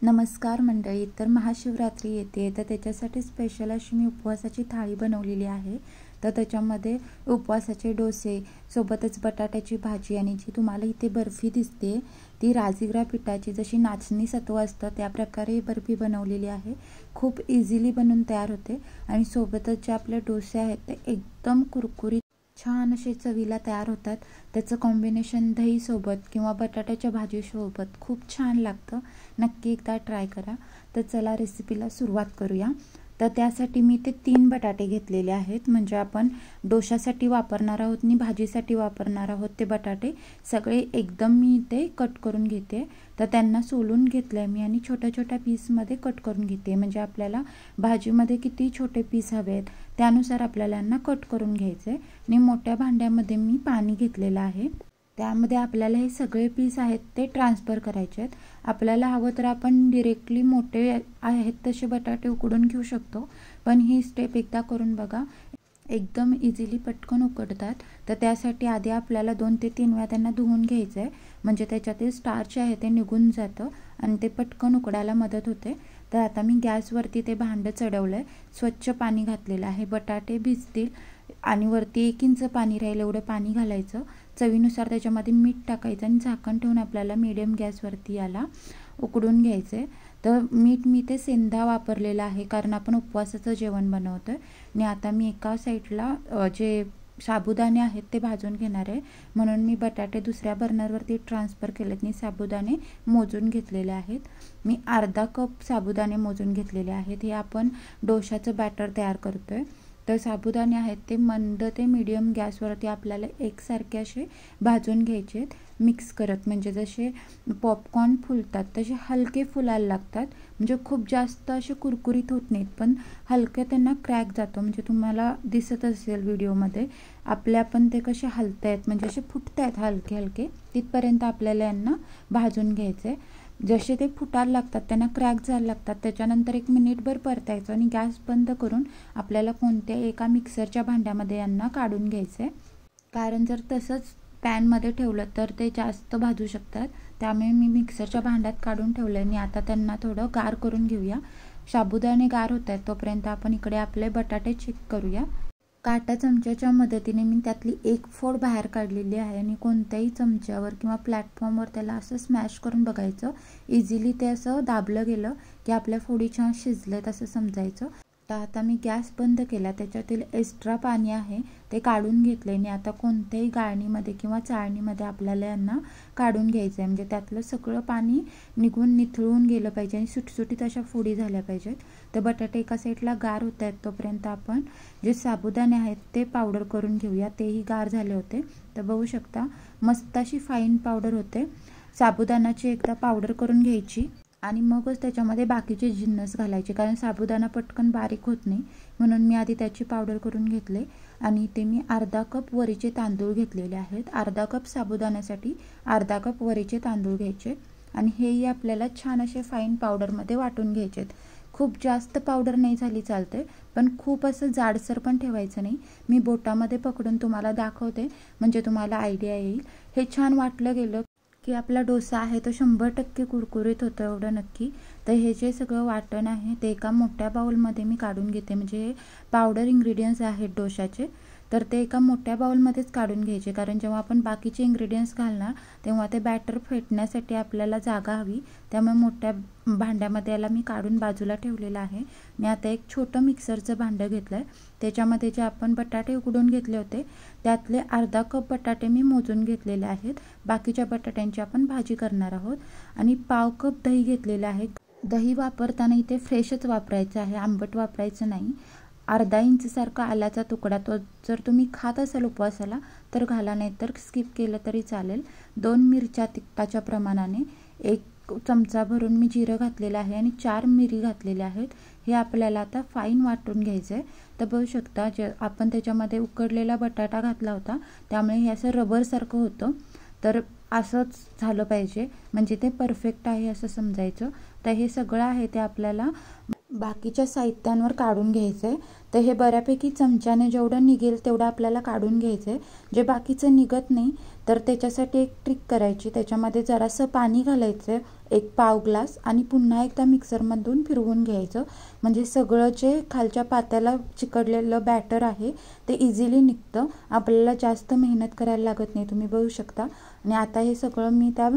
नमस्कार मंडळी. तर महाशिवरात्री येते, तर त्याच्यासाठी स्पेशल अशी मी उपवासाची थाळी बनवलेली आहे. तर त्याच्यामध्ये उपवासाचे डोसे सोबतच बटाट्याची भाजी आणि जी तुम्हाला इथे बर्फी दिसते ती राजगिरा पिठाची जशी नाचणी सत्व असतं त्या प्रकारे बर्फी बनवलेली आहे. खूप इझिली बनून तयार होते आणि सोबतच जे आपले डोसे आहेत ते एकदम कुरकुरीत छान असे चवीला तयार होतात. त्याचं कॉम्बिनेशन दही सोबत किंवा बटाट्याच्या भाजीसोबत खूप छान लागतं. नक्की एकदा ट्राय करा. तर चला रेसिपीला सुरुवात करूया. तर त्यासाठी मी ते 3 बटाटे घेतलेले आहेत. म्हणजे आपण डोशासाठी वापरणार आहोत आणि भाजीसाठी वापरणार आहोत ते बटाटे सगळे एकदम मी इथे कट करून घेते. तर त्यांना सोलून घेतलं मी आणि छोट्या छोट्या पीसमध्ये कट करून घेते. म्हणजे आपल्याला भाजीमध्ये किती छोटे पीस हवे आहेत त्यानुसार आपल्याला यांना कट करून घ्यायचे. आणि मोठ्या भांड्यामध्ये मी पाणी घेतलेलं आहे. त्यामध्ये आपल्याला हे सगळे पीस आहेत ते ट्रान्सफर करायचे आहेत. आपल्याला हवं तर आपण डिरेक्टली मोठे आहेत तसे बटाटे उकडून घेऊ शकतो, पण ही स्टेप एकदा करून बघा. एकदम इझिली पटकन उकडतात. तर त्यासाठी आधी आपल्याला 2 ते 3 वेळा त्यांना धुवून घ्यायचं आहे. म्हणजे त्याच्यातील स्टार्च आहे ते निघून जातं आणि ते पटकन उकडायला मदत होते. तर आता मी गॅसवरती ते भांडं चढवलं आहे. स्वच्छ पाणी घातलेलं आहे. बटाटे भिजतील आणि वरती 1 इंच पाणी राहील एवढं पाणी घालायचं. चवीनुसार त्याच्यामध्ये मीठ टाकायचं आणि झाकण ठेवून आपल्याला मीडियम गॅसवरती याला उकडून घ्यायचं आहे. तर मीठ मी ते सेंधा वापरलेला आहे कारण आपण उपवासाचं जेवण बनवतो आहे. आणि आता मी एका साईडला जे साबुदाणे आहेत ते भाजून घेणार आहे. म्हणून मी बटाटे दुसऱ्या बर्नरवरती ट्रान्सफर केलेत आणि साबुदाणे मोजून घेतलेले आहेत. मी अर्धा कप साबुदाणे मोजून घेतलेले आहेत. हे आपण डोशाचं बॅटर तयार करतो आहे. तर साबुदाणे आहेत ते मंद ते मीडियम गॅसवरती आपल्याला एकसारखे असे भाजून घ्यायचे आहेत मिक्स करत. म्हणजे जसे पॉपकॉर्न फुलतात तसे हलके फुलायला लागतात. म्हणजे खूप जास्त असे कुरकुरीत होत नाहीत, पण हलके त्यांना क्रॅक जातो. म्हणजे तुम्हाला दिसत असेल व्हिडिओमध्ये आपल्या पण ते कसे हलत आहेत, म्हणजे असे फुटत आहेत हलके हलके. तिथपर्यंत आपल्याला यांना भाजून घ्यायचं आहे. जसे ते फुटायला लागतात त्यांना क्रॅक जायला लागतात त्याच्यानंतर 1 मिनिटभर परतायचं आणि गॅस बंद करून आपल्याला कोणत्याही एका मिक्सरच्या भांड्यामध्ये यांना काढून घ्यायचं आहे. कारण जर तसंच पॅनमध्ये ठेवलं तर ते जास्त भाजू शकतात. त्यामुळे मी मिक्सरच्या भांड्यात काढून ठेवलं आणि आता त्यांना थोडं गार करून घेऊया. साबुदाणे गार होत आहेत तोपर्यंत आपण इकडे आपले बटाटे चेक करूया. काटा चमच्याच्या मदतीने मी त्यातली 1 फोड बाहेर काढलेली आहे आणि कोणत्याही चमच्यावर किंवा प्लॅटफॉर्मवर त्याला असं स्मॅश करून बघायचं. इझिली ते असं दाबलं गेलं की आपल्या फोडी छान शिजलेत असं समजायचं. तर आता मी गॅस बंद केला. त्याच्यातील एक्स्ट्रा पाणी आहे ते काढून घेतले आणि आता कोणत्याही गाळणीमध्ये किंवा चाळणीमध्ये आपल्याला यांना काढून घ्यायचं आहे. म्हणजे त्यातलं सगळं पाणी निघून निथळून गेलं पाहिजे आणि सुटसुटीत अशा फोडी झाल्या पाहिजेत. तर बटाटे एका साईडला गार होत आहेत तोपर्यंत आपण जे साबुदाणे आहेत ते पावडर करून घेऊया. तेही गार झाले होते. तर बघू शकता मस्त अशी फाईन पावडर होते. साबुदाण्याची एकदा पावडर करून घ्यायची आणि मगच त्याच्यामध्ये बाकीचे जिन्नस घालायचे, कारण साबुदाणा पटकन बारीक होत नाही. म्हणून मी आधी त्याची पावडर करून घेतले. आणि ते मी अर्धा कप वरीचे तांदूळ घेतलेले आहेत. अर्धा कप साबुदाण्यासाठी अर्धा कप वरीचे तांदूळ घ्यायचे आणि हेही आपल्याला छान असे फाईन पावडरमध्ये वाटून घ्यायचे आहेत. खूप जास्त पावडर नाही झाली चालते, पण खूप असं जाडसर पण ठेवायचं नाही. मी बोटामध्ये पकडून तुम्हाला दाखवते म्हणजे तुम्हाला आयडिया येईल. हे छान वाटलं गेलं की आपला डोसा आहे तो 100% कुरकुरीत होतं एवढं नक्की. तर हे जे सगळं वाटण आहे ते एका मोठ्या बाउलमध्ये मी काढून घेते. म्हणजे हे पावडर इंग्रेडियंट्स आहेत डोशाचे, तर ते एका मोठ्या बाउलमध्येच काढून घ्यायचे. कारण जेव्हा आपण बाकीचे इंग्रेडियंट्स घालणार तेव्हा ते बॅटर फेटण्यासाठी आपल्याला जागा हवी. त्यामुळे मोठ्या भांड्यामध्ये याला मी काढून बाजूला ठेवलेलं आहे. आणि आता एक छोटं मिक्सरचं भांडं घेतलं आहे. त्याच्यामध्ये जे आपण बटाटे उकडून घेतले होते त्यातले अर्धा कप बटाटे मी मोजून घेतलेले आहेत. बाकीच्या बटाट्यांची आपण भाजी करणार आहोत. आणि पाव कप दही घेतलेलं आहे. दही वापरताना इथे फ्रेशच वापरायचं आहे, आंबट वापरायचं नाही. अर्धा इंचसारखा आल्याचा तुकडा, तो जर तुम्ही खात असाल उपवासाला तर घाला, नाही तर स्किप केलं तरी चालेल. 2 मिरच्या तिखटाच्या प्रमाणाने, 1 चमचा भरून मी जिरं घातलेलं आहे आणि 4 मिरी घातलेल्या आहेत. हे आपल्याला आता फाईन वाटून घ्यायचं आहे. तर बघू शकता जे आपण त्याच्यामध्ये उकडलेला बटाटा घातला होता त्यामुळे हे असं रबरसारखं होतं. तर असंच झालं पाहिजे म्हणजे ते परफेक्ट आहे असं समजायचं. तर हे सगळं आहे ते आपल्याला बाकीच्या साहित्यांवर काढून घ्यायचं आहे. तर हे बऱ्यापैकी चमच्याने जेवढं निघेल तेवढं आपल्याला काढून घ्यायचं आहे. जे बाकीचं निघत नाही तर त्याच्यासाठी एक ट्रिक करायची, त्याच्यामध्ये जरासं पाणी घालायचं आहे एक पाव ग्लास आणि पुन्हा एकदा मिक्सरमधून फिरवून घ्यायचं. म्हणजे सगळं जे खालच्या पात्याला चिकटलेलं बॅटर आहे ते इझिली निघतं. आपल्याला जास्त मेहनत करायला लागत नाही, तुम्ही बघू शकता. आणि आता हे सगळं मी त्या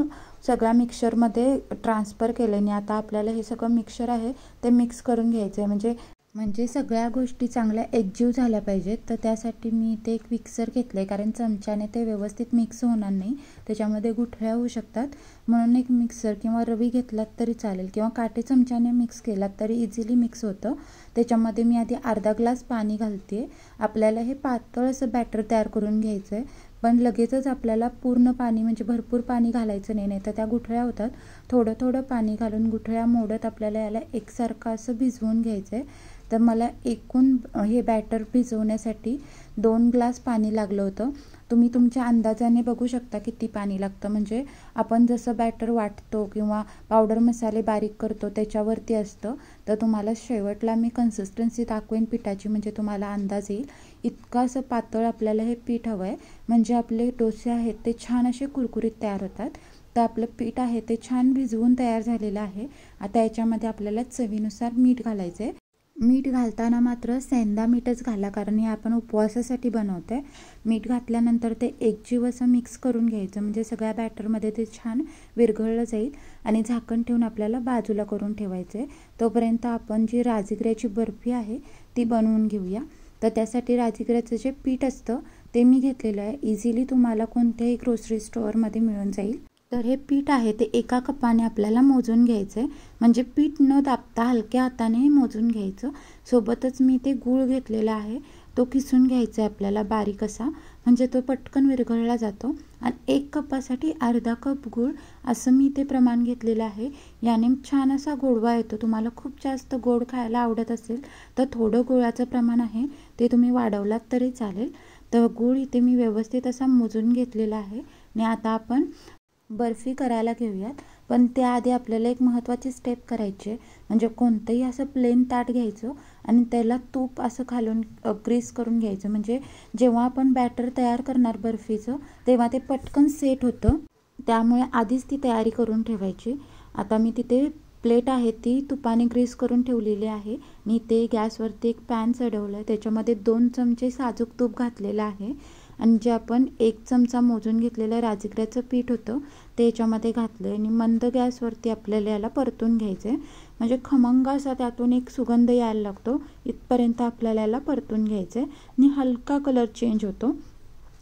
सगळ्या मिक्सरमध्ये ट्रान्सफर केलं आणि आता आपल्याला हे सगळं मिक्सर आहे ते मिक्स करून घ्यायचं आहे. म्हणजे सगळ्या गोष्टी चांगल्या एकजीव झाल्या पाहिजेत. तर त्यासाठी मी इथे एक मिक्सर घेतलं आहे, कारण चमच्याने ते व्यवस्थित मिक्स होणार नाही, त्याच्यामध्ये गुठळ्या होऊ शकतात. म्हणून एक मिक्सर किंवा रवी घेतलात तरी चालेल किंवा काटे चमच्याने मिक्स केलात तरी इझिली मिक्स होतं. त्याच्यामध्ये मी आधी अर्धा ग्लास पाणी घालते. आपल्याला हे पातळ असं बॅटर तयार करून घ्यायचं आहे, पण लगेचच आपल्याला पूर्ण पाणी म्हणजे भरपूर पाणी घालायचं नाही, तर त्या गुठळ्या होतात. थोडं थोडं पाणी घालून गुठळ्या मोडत आपल्याला याला एकसारखं असं भिजवून घ्यायचं आहे. तर मला एकूण हे बॅटर भिजवण्यासाठी 2 ग्लास पाणी लागलं होतं. तुम्ही तुमच्या अंदाजाने बघू शकता किती पाणी लागतं. म्हणजे आपण जसं बॅटर वाटतो किंवा पावडर मसाले बारीक करतो त्याच्यावरती असतं. तर तुम्हाला शेवटला मी कन्सिस्टन्सी दाखवेन पिठाची, म्हणजे तुम्हाला अंदाज येईल. इतकं असं पातळ आपल्याला हे पीठ हवं आहे, म्हणजे आपले डोसे आहेत ते छान असे कुरकुरीत तयार होतात. तर आपलं पीठ आहे ते छान भिजवून तयार झालेलं आहे. आता याच्यामध्ये आपल्याला चवीनुसार मीठ घालायचं आहे. मीठ घालताना मात्र सेंधा मीठच घाला, कारण हे आपण उपवासासाठी बनवतो आहे. मीठ घातल्यानंतर ते एकजीव असं मिक्स करून घ्यायचं, म्हणजे सगळ्या बॅटरमध्ये ते छान विरघळलं जाईल. आणि झाकण ठेवून आपल्याला बाजूला करून ठेवायचं आहे. तोपर्यंत आपण जी राजगिऱ्याची बर्फी आहे ती बनवून घेऊया. तर त्यासाठी राजगिऱ्याचं जे पीठ असतं ते मी घेतलेलं आहे. इझिली तुम्हाला कोणत्याही ग्रोसरी स्टोअरमध्ये मिळून जाईल. तर हे पीठ आहे ते 1 कपाने आपल्याला मोजून घ्यायचं आहे, म्हणजे पीठ न दाबता हलक्या हाताने मोजून घ्यायचं. सोबतच मी ते गूळ घेतलेला आहे तो किसून घ्यायचा आहे आपल्याला बारीक असा, म्हणजे तो पटकन विरघळला जातो. आणि 1 कपासाठी अर्धा कप गूळ असं मी ते प्रमाण घेतलेलं आहे. याने छान असा गोडवा येतो. तुम्हाला खूप जास्त गोड खायला आवडत असेल तर थोडं गुळाचं प्रमाण आहे ते तुम्ही वाढवलात तरी चालेल. तर गूळ इथे मी व्यवस्थित असा मोजून घेतलेला आहे. आणि आता आपण बर्फी करायला घेऊयात. पण त्याआधी आपल्याला एक महत्त्वाची स्टेप करायची आहे, म्हणजे कोणतंही असं प्लेन ताट घ्यायचं आणि त्याला तूप असं घालून ग्रीस करून घ्यायचं. म्हणजे जेव्हा आपण बॅटर तयार करणार बर्फीचं तेव्हा ते पटकन सेट होतं, त्यामुळे आधीच ती तयारी करून ठेवायची. आता मी तिथे प्लेट आहे ती तुपाने ग्रीस करून ठेवलेली आहे. आणि ते गॅसवरती एक पॅन चढवलं आहे, त्याच्यामध्ये 2 चमचे साजूक तूप घातलेलं आहे. आणि जे आपण 1 चमचा मोजून घेतलेलं राजगिऱ्याचं पीठ होतं ते याच्यामध्ये घातलं आहे. आणि मंद गॅसवरती आपल्याला याला परतून घ्यायचं आहे, म्हणजे खमंग असा त्यातून एक सुगंध यायला लागतो, इथपर्यंत आपल्याला याला परतून घ्यायचं आहे. आणि हलका कलर चेंज होतो,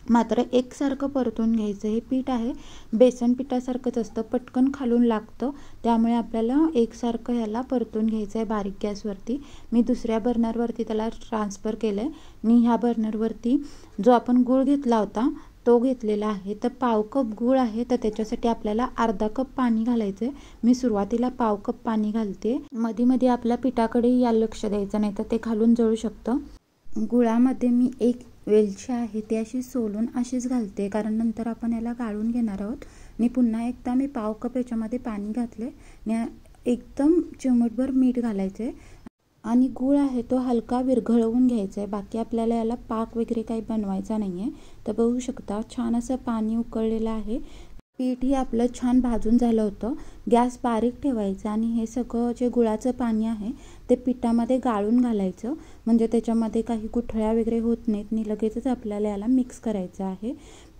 मात्र एकसारखं परतून घ्यायचं. हे पीठ आहे बेसन पिठासारखंच असतं, पटकन खालून लागतं, त्यामुळे आपल्याला एकसारखं ह्याला परतून घ्यायचं आहे बारीक गॅसवरती. मी दुसऱ्या बर्नरवरती त्याला ट्रान्सफर केलं आहे. आणि ह्या बर्नरवरती जो आपण गूळ घेतला होता तो घेतलेला आहे. तर पाव कप गूळ आहे, तर त्याच्यासाठी आपल्याला अर्धा कप पाणी घालायचं आहे. मी सुरुवातीला पाव कप पाणी घालते. मध्ये मध्ये आपल्या पिठाकडे या लक्ष द्यायचं, नाही तर ते खालून जळू शकतं. गुळामध्ये मी 1 वेलची आहे ती अशी सोलून अशीच घालते, कारण नंतर आपण याला गाळून घेणार आहोत. आणि पुन्हा एकदा मी पाव कप याच्यामध्ये पाणी घातले आणि एकदम चिमूटभर मीठ घालायचं आहे. आणि गूळ आहे तो हलका विरघळवून घ्यायचा आहे. बाकी आपल्याला याला पाक वगैरे काही बनवायचा नाही आहे. तर बघू शकता छान असं पाणी उकळलेलं आहे. पीठही आपलं छान भाजून झालं होतं. गॅस बारीक ठेवायचा आणि हे सगळं जे गुळाचं पाणी आहे ते पिठामध्ये गाळून घालायचं, म्हणजे त्याच्यामध्ये काही गुठळ्या वगैरे होत नाहीत. आणि लगेचच आपल्याला याला मिक्स करायचं आहे.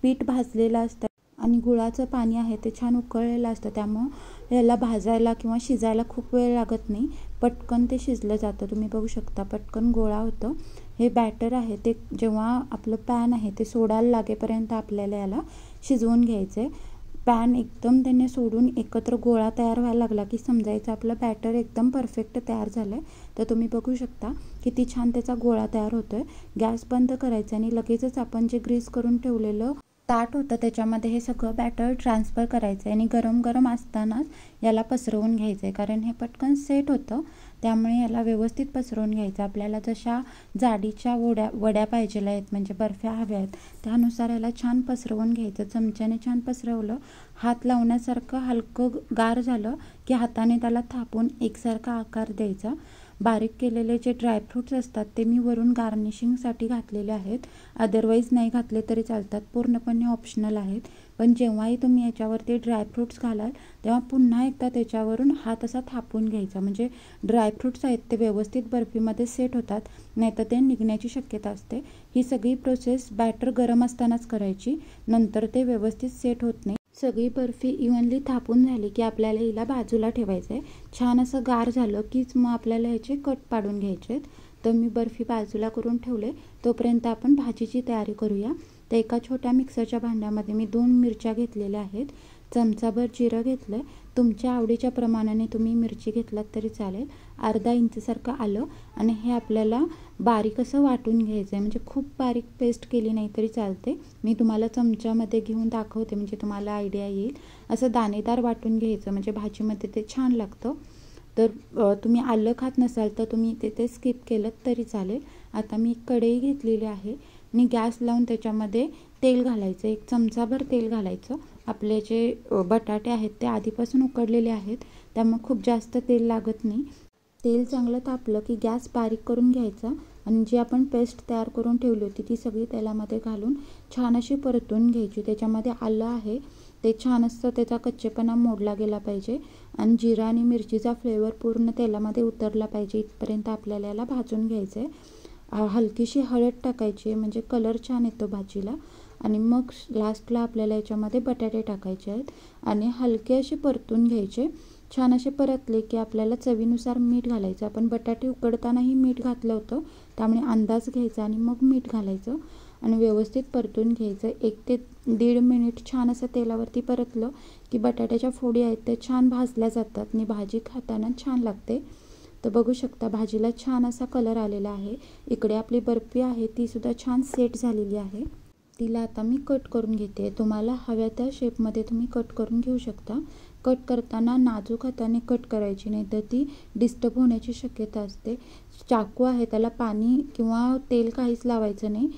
पीठ भाजलेलं असतं आणि गुळाचं पाणी आहे ते छान उकळलेलं असतं, त्यामुळं याला भाजायला किंवा शिजायला खूप वेळ लागत नाही, पटकन ते शिजलं जातं. तुम्ही बघू शकता पटकन गोळा होतं. हे बॅटर आहे ते जेव्हा आपलं पॅन आहे ते सोडायला लागेपर्यंत आपल्याला याला शिजवून घ्यायचं आहे. पॅन एकदम त्याने सोडून एकत्र गोळा तयार व्हायला लागला की समजायचं आपलं बॅटर एकदम परफेक्ट तयार झालं आहे. तर तुम्ही बघू शकता किती छान त्याचा गोळा तयार होतो आहे. गॅस बंद करायचा आणि लगेचच आपण जे ग्रीस करून ठेवलेलं ताट होतं त्याच्यामध्ये हे सगळं बॅटर ट्रान्सफर करायचं आहे. आणि गरम गरम असतानाच याला पसरवून घ्यायचं आहे, कारण हे पटकन सेट होतं, त्यामुळे याला व्यवस्थित पसरवून घ्यायचं. आपल्याला जशा जाडीच्या वड्या पाहिजेल्या आहेत, म्हणजे बर्फ्या हव्या आहेत, त्यानुसार याला छान पसरवून घ्यायचं. चमच्याने छान पसरवलं, हात लावण्यासारखं हलकं गार झालं की हाताने त्याला थापून एकसारखा आकार द्यायचा. बारीक केलेले जे ड्रायफ्रूट्स असतात ते मी वरून गार्निशिंगसाठी घातलेले आहेत, अदरवाईज नाही घातले तरी चालतात, पूर्णपणे ऑप्शनल आहेत. पण जेव्हाही तुम्ही याच्यावरती ड्रायफ्रूट्स घालाल तेव्हा पुन्हा एकदा त्याच्यावरून हात असा थापून घ्यायचा, म्हणजे ड्रायफ्रूट्स आहेत ते व्यवस्थित बर्फीमध्ये सेट होतात, नाहीतर ते निघण्याची शक्यता असते. ही सगळी प्रोसेस बॅटर गरम असतानाच करायची, नंतर ते व्यवस्थित सेट होत नाही. सगळी बर्फी इव्हनली थापून झाली की आपल्याला हिला बाजूला ठेवायचं आहे. छान असं गार झालं कीच मग आपल्याला ह्याचे कट पाडून घ्यायचे आहेत. तर मी बर्फी बाजूला करून ठेवले. तोपर्यंत आपण भाजीची तयारी करूया. तर एका छोट्या मिक्सरच्या भांड्यामध्ये मी 2 मिरच्या घेतलेल्या आहेत, चमचाभर जिरं घेतलं आहे, तुमच्या आवडीच्या प्रमाणाने तुम्ही मिरची घेतलात तरी चालेल, अर्धा इंचसारखं आलं, आणि हे आपल्याला बारीक असं वाटून घ्यायचं आहे, म्हणजे खूप बारीक पेस्ट केली नाही तरी चालते. मी तुम्हाला चमच्यामध्ये घेऊन दाखवते म्हणजे तुम्हाला आयडिया येईल. असं दाणेदार वाटून घ्यायचं म्हणजे भाजीमध्ये ते छान लागतं. तर तुम्ही आलं खात नसाल तर तुम्ही ते स्किप केलं तरी चालेल. आता मी कढई घेतलेली आहे आणि गॅस लावून त्याच्यामध्ये तेल घालायचं, 1 चमचाभर तेल घालायचं. आपले जे बटाटे आहेत ते आधीपासून उकडलेले आहेत, त्यामुळे खूप जास्त तेल लागत नाही. तेल चांगलं तापलं की गॅस बारीक करून घ्यायचा आणि जी आपण पेस्ट तयार करून ठेवली होती ती सगळी तेलामध्ये घालून छान अशी परतून घ्यायची. त्याच्यामध्ये आलं आहे ते छान असतं, त्याचा कच्चेपणा मोडला गेला पाहिजे आणि जिरा आणि मिरचीचा फ्लेवर पूर्ण तेलामध्ये उतरला पाहिजे, इथपर्यंत आपल्याला याला भाजून घ्यायचं आहे. हलकीशी हळद टाकायची म्हणजे कलर छान येतो भाजीला. आणि मग लास्टला आपल्याला याच्यामध्ये बटाटे टाकायचे आहेत आणि हलके असे परतून घ्यायचे. छान असे परतले की आपल्याला चवीनुसार मीठ घालायचं. आपण बटाटे उकडतानाही मीठ घातलं होतं, त्यामुळे अंदाज घ्यायचा आणि मग मीठ घालायचं आणि व्यवस्थित परतून घ्यायचं. 1 ते 1.5 मिनिट छान असं तेलावरती परतलं की बटाट्याच्या फोडी आहेत त्या छान भाजल्या जातात आणि भाजी खाताना छान लागते. तर बघू शकता भाजीला छान असा कलर आलेला आहे. इकडे आपली बर्फी आहे ती सुद्धा छान सेट झालेली आहे. तिला आता मी कट करून घेते. तुम्हाला हव्या त्या शेपमध्ये तुम्ही कट करून घेऊ शकता. कट करताना नाजूक हाताने कट करायची, नाही तर ती डिस्टर्ब होण्याची शक्यता असते. चाकू आहे त्याला पाणी किंवा तेल काहीच लावायचं नाही,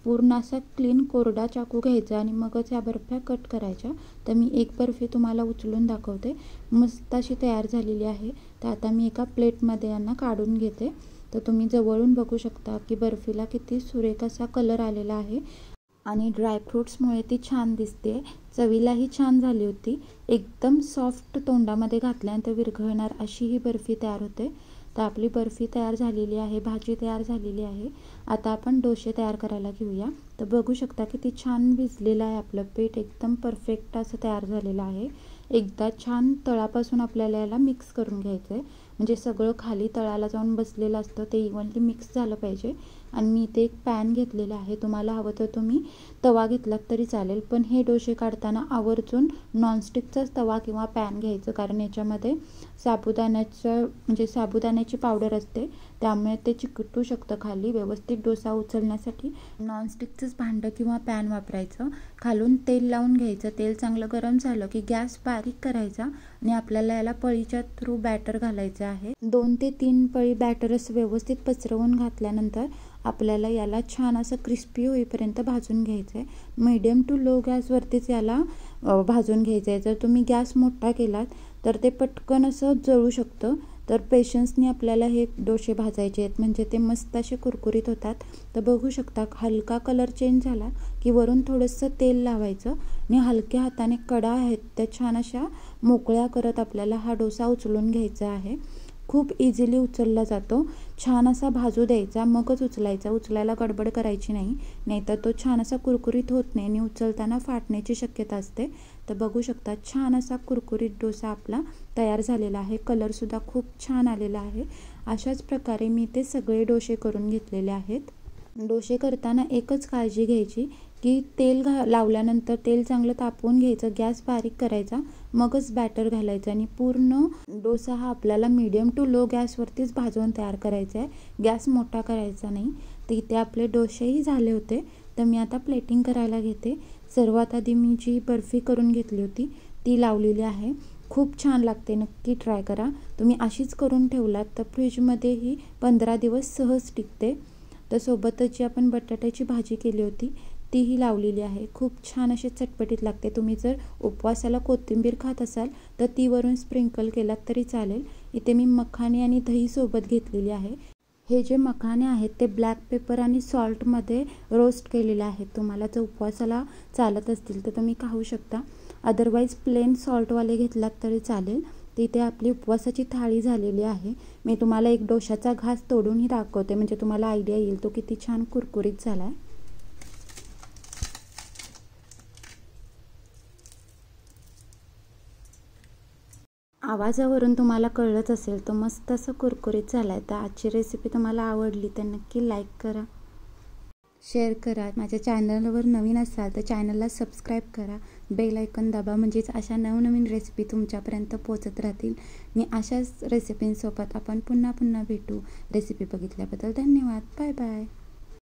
पूर्ण असा क्लीन कोरडा चाकू घ्यायचा आणि मगच ह्या बर्फ्या कट करायच्या. तर मी एक बर्फी तुम्हाला उचलून दाखवते, मस्त अशी तयार झालेली आहे. तर आता मी एका प्लेटमध्ये यांना काढून घेते. तर तुम्ही जवळून बघू शकता की बर्फीला किती सुरेख असा कलर आलेला आहे आणि ड्रायफ्रूट्समुळे ती छान दिसते. चवीलाही छान झाली होती, एकदम सॉफ्ट, तोंडामध्ये घातल्यानंतर विरघळणार अशी ही बर्फी तयार होते. तर आपली बर्फी तयार झालेली आहे, भाजी तयार झालेली आहे. आता आपण डोसे तयार करायला घेऊया. तर बघू शकता किती छान भिजलेलं आहे आपलं पीठ, एकदम परफेक्ट असं तयार झालेलं आहे. एकदा छान तळापासून आपल्याला याला मिक्स करून घ्यायचं आहे, म्हणजे सगळं खाली तळाला जाऊन बसलेलं असतं ते इव्हनली मिक्स झालं पाहिजे. आणि मी इथे एक पॅन घेतलेला आहे, तुम्हाला हवं तर तुम्ही तवा घेतलात तरी चालेल, पण हे डोसे काढताना आवर्जून नॉनस्टिकचाच तवा किंवा पॅन घ्यायचं, कारण याच्यामध्ये साबुदाण्याची पावडर असते, त्यामुळे ते चिकटू शकतं खाली. व्यवस्थित डोसा उचलण्यासाठी नॉनस्टिकचंच भांडं किंवा पॅन वापरायचं. खालून तेल लावून घ्यायचं. तेल चांगलं गरम झालं की गॅस बारीक करायचा आणि आपल्याला याला पळीच्या थ्रू बॅटर घालायचं आहे. 2 ते 3 पळी बॅटर असं व्यवस्थित पसरवून घातल्यानंतर आपल्याला याला छान असं क्रिस्पी होईपर्यंत भाजून घ्यायचं आहे. मीडियम टू लो गॅसवरतीच याला भाजून घ्यायचं आहे. जर तुम्ही गॅस मोठा केलात तर ते पटकन असं जळू शकतं. तर पेशन्सनी आपल्याला हे डोसे भाजायचे आहेत, म्हणजे ते मस्त असे कुरकुरीत होतात. तर बघू शकता हलका कलर चेंज झाला की वरून थोडंसं तेल लावायचं आणि हलक्या हाताने कडा आहेत त्या छान अशा मोकळ्या करत आपल्याला हा डोसा उचलून घ्यायचा आहे. खूप इझिली उचलला जातो. छान असा भाजू द्यायचा मगच उचलायचा, उचलायला गडबड करायची नाही, नाहीतर तो छान असा कुरकुरीत होत नाही आणि उचलताना फाटण्याची शक्यता असते. तर बघू शकता छान असा कुरकुरीत डोसा आपला तयार झालेला आहे. कलरसुद्धा खूप छान आलेला आहे. अशाच प्रकारे मी ते सगळे डोसे करून घेतलेले आहेत. डोसे करताना एकच काळजी घ्यायची की तेल लावल्यानंतर तेल चांगलं तापवून घ्यायचं, गॅस बारीक करायचा, मगच बॅटर घालायचं आणि पूर्ण डोसा हा आपल्याला मीडियम टू लो गॅसवरतीच भाजून तयार करायचा आहे, गॅस मोठा करायचा नाही. तर इथे आपले डोसेही झाले होते. तर मी आता प्लेटिंग करायला घेते. सर्वात आधी मी जी बर्फी करून घेतली होती ती लावलेली आहे. खूप छान लागते, नक्की ट्राय करा. तुम्ही अशीच करून ठेवलात तर फ्रीजमध्येही 15 दिवस सहज टिकते. तर सोबतच जी आपण बटाट्याची भाजी केली होती तीही लावलेली आहे. खूप छान अशी चटपटीत लागते. तुम्ही जर उपवासाला कोथिंबीर खात असाल तर ती वरून स्प्रिंकल केलात तरी चालेल. इथे मी मखाने आणि दही सोबत घेतलेली आहे। हे जे मखाने आहेत ते ब्लॅक पेपर आणि सॉल्टमध्ये रोस्ट केलेले आहेत। तुम्हाला जर उपवासाला चालत असतील तर तुम्ही खाऊ शकता, अदरवाईज प्लेन सॉल्टवाले घेतलात तरी चालेल। तिथे आपली उपवासाची थाळी झालेली आहे। मी तुम्हाला एक डोशाचा घास तोडूनही दाखवते, म्हणजे तुम्हाला आयडिया येईल तो किती छान कुरकुरीत झाला आहे। आवाजावरून तुम्हाला कळलंच असेल तो मस्त असं कुरकुरीत झाला आहे। तर आजची रेसिपी तुम्हाला आवडली तर नक्की लाईक करा, शेअर करा। माझ्या चॅनलवर नवीन असाल तर चॅनलला सबस्क्राईब करा, बेल आयकॉन दाबा, म्हणजेच अशा नवनवीन रेसिपी तुमच्यापर्यंत पोहोचत राहतील। मी अशाच रेसिपींसोबत आपण पुन्हा भेटू। रेसिपी बघितल्याबद्दल धन्यवाद। Bye bye.